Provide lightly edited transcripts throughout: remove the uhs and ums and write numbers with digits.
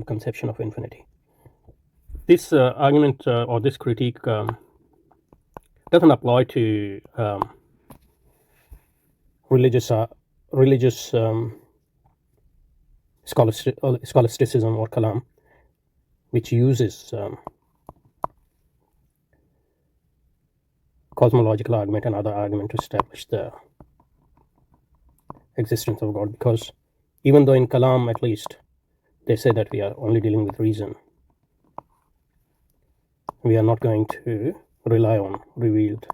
conception of infinity. This argument or this critique doesn't apply to religious scholasticism or kalam, which uses cosmological argument and other argument to establish the existence of God, because even though in kalam at least they say that we are only dealing with reason, we are not going to rely on revealed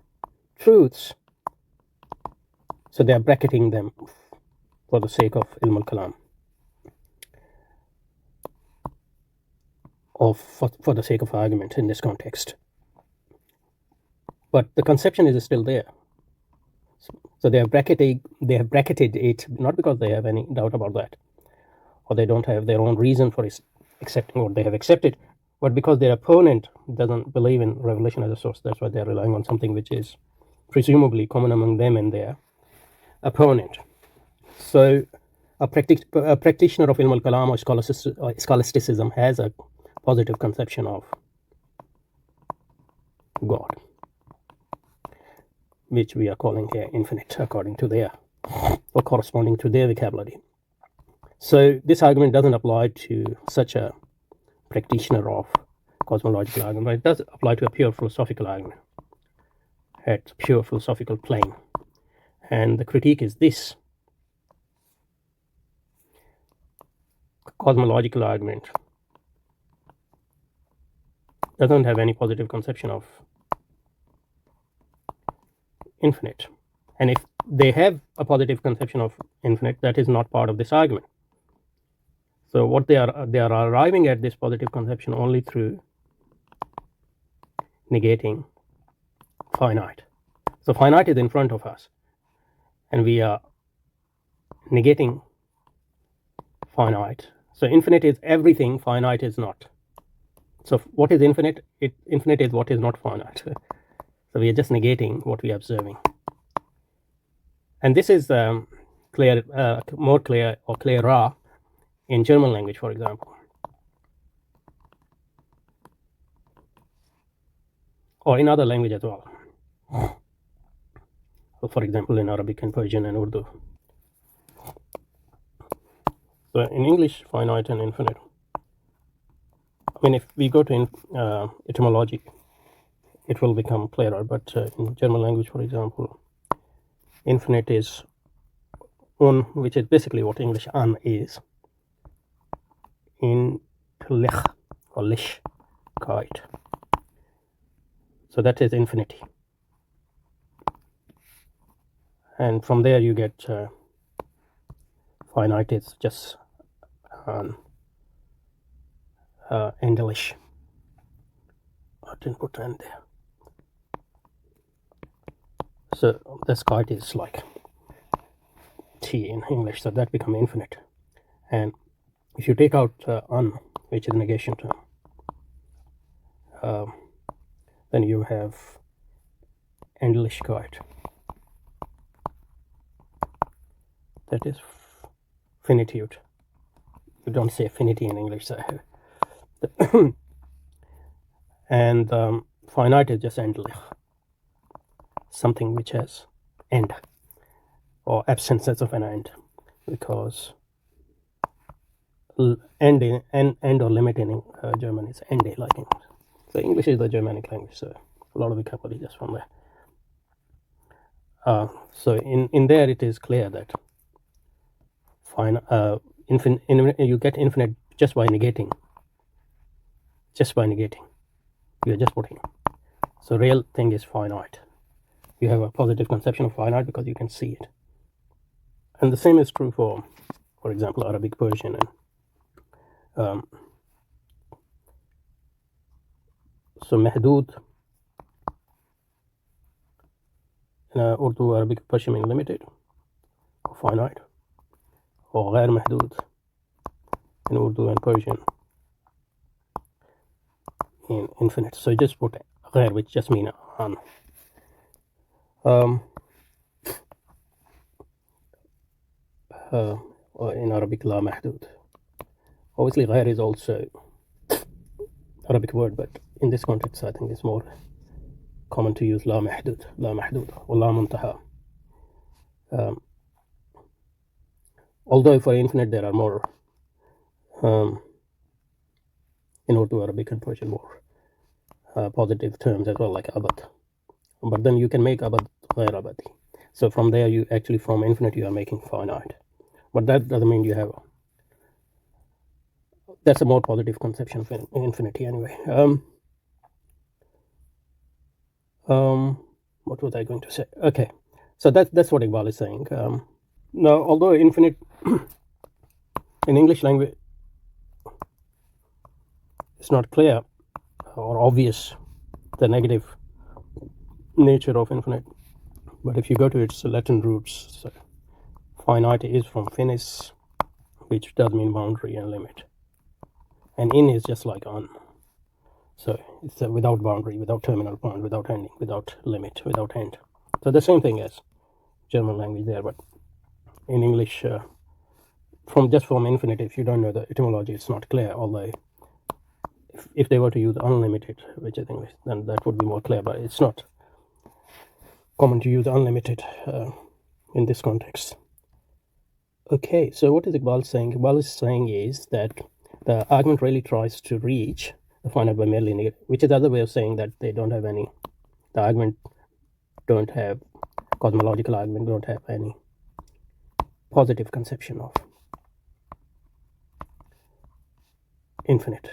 truths, so they are bracketing them for the sake of ilm al-kalam, or for the sake of argument in this context. But the conception is still there. So they have bracketed it, not because they have any doubt about that, or they don't have their own reason for accepting what they have accepted, but because their opponent doesn't believe in revelation as a source. That's why they're relying on something which is presumably common among them and their opponent. So a practitioner of ilm al-kalam or scholasticism has a positive conception of God, which we are calling here infinite, according to their, or corresponding to their vocabulary. So this argument doesn't apply to such a practitioner of cosmological argument, but it does apply to a pure philosophical argument at pure philosophical plane. And the critique is this: cosmological argument doesn't have any positive conception of infinite, and if they have a positive conception of infinite, that is not part of this argument. So what they are arriving at this positive conception only through negating finite. So finite is in front of us, and we are negating finite. So infinite is everything, finite is not. So what is infinite? Infinite is what is not finite. So we are just negating what we are observing. And this is clear, more clear or clearer in German language, for example, or in other language as well. So for example, in Arabic and Persian and Urdu. So in English, finite and infinite. I mean, if we go to etymology, it will become clearer. But in German language, for example, infinite is un, which is basically what English an is, in lich or lichkeit. So that is infinity. And from there you get finite is just endlich. I didn't put end there. So this kite is like T in English, so that becomes infinite. And if you take out un, which is negation term, then you have Endlichkeit. That is finitude. You don't say finity in English, so and finite is just endlich, something which has end or absences of an end, because end or limit in German is ende, like English. So English is the Germanic language, so a lot of vocabulary just from there. So in there it is clear that you get infinite just by negating. You are just putting. So real thing is finite. You have a positive conception of finite because you can see it. And the same is true for example, Arabic, Persian, and so mahdud in Urdu, Arabic, Persian mean limited or finite, or غير محدود in Urdu and Persian in infinite. So you just put غير, which just mean an. Or in Arabic لا محدود, Obviously, ghair is also Arabic word, but in this context, I think it's more common to use la mahdud, or la muntaha. Although for infinite there are more in Urdu, Arabic, and Persian, more positive terms as well, like abad. But then you can make abad ghair abadi. So from there, you actually, from infinite, you are making finite. But that doesn't mean you have. That's a more positive conception of infinity, anyway. What was I going to say? Okay, so that's what Iqbal is saying. Now, although infinite in English language it's not clear or obvious the negative nature of infinite, but if you go to its Latin roots, so finite is from finis, which does mean boundary and limit, and in is just like on. So it's without boundary, without terminal point, without ending, without limit, without end. So the same thing as German language there, but in English, from infinite, if you don't know the etymology, it's not clear. Although if they were to use unlimited, which is English, then that would be more clear, but it's not common to use unlimited in this context. Okay, so what is Iqbal saying? Iqbal is saying is that the argument really tries to reach the finite by merely negative, which is the other way of saying that they don't have any, the argument don't have, cosmological argument don't have any positive conception of infinite.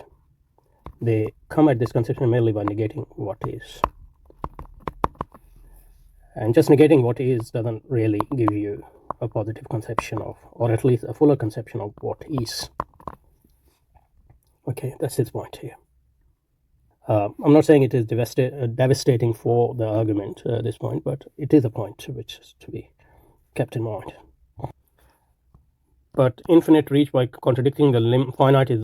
They come at this conception merely by negating what is. And just negating what is doesn't really give you a positive conception of, or at least a fuller conception of what is. Okay, that's his point here. I'm not saying it is devastating for the argument at this point, but it is a point which is to be kept in mind. But infinite reach by contradicting the finite is